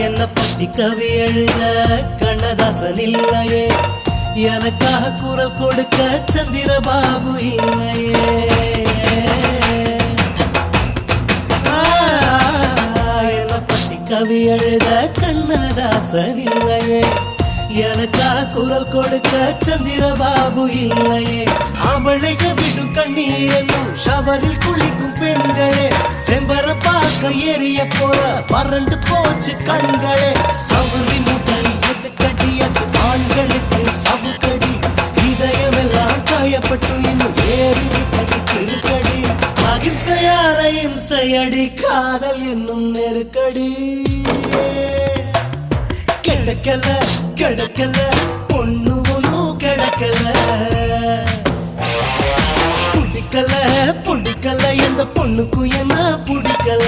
என்ன பத்தி கவி எழுத கண்ணதாசன் இல்லையே, எனக்காக குரல் கொடுக்க சந்திரபாபு இல்லையே. என்ன பத்தி கவி எழுத கண்ணதாசன் இல்லையே, எனக்காக குரல் கொடுக்க சந்திரபாபு இல்லையே. அவளைக விடும் கண்ணீர் என்னும் ஷவரில் குளிக்கும் பெண்களே, செம்பர பாக்கம் எரிய போல வறண்டு போச்சு கண்களே. சவுரி முடி எது கடி அது ஆண்களுக்கு சவுக்கடி, இதயமெல்லாம் காயப்பட்டு இன்னும் ஏறி விட்டது திருக்கடி. அகிம்சையான இம்சையடி காதல் என்னும் நெருக்கடி. கிடக்கல கிடக்கல பொண்ணு ஒன்னும் கிடக்கல, பிடிக்கல பிடிக்கல எந்த பொண்ணுக்கும் என்ன பிடிக்கல.